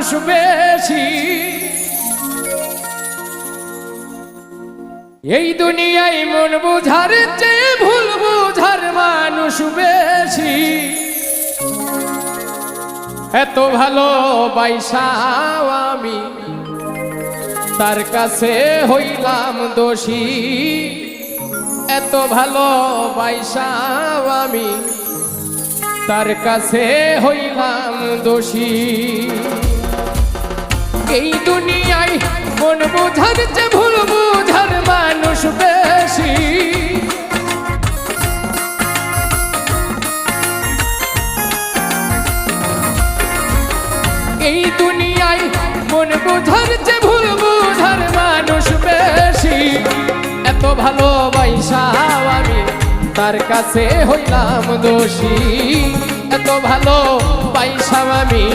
মানুষ বেশি, এই দুনিয়ায় মন বুঝার চেয়ে ভুল বুঝার মানুষ বেশি। এত ভালোবাসাও আমি তার কাছে হইলাম দোষী, এত ভালোবাসাও আমি তার কাছে হইলাম দোষী। এই দুনিয়ায় মন বুঝার চেয়ে ভুল বুঝার মানুষ বেশি, এই দুনিয়ায় মন বুঝার চেয়ে ভুল বুঝার মানুষ বেশি। এত ভালোবাসাও আমি তার কাছে হইলাম দোষী, এত ভালোবাসাও আমি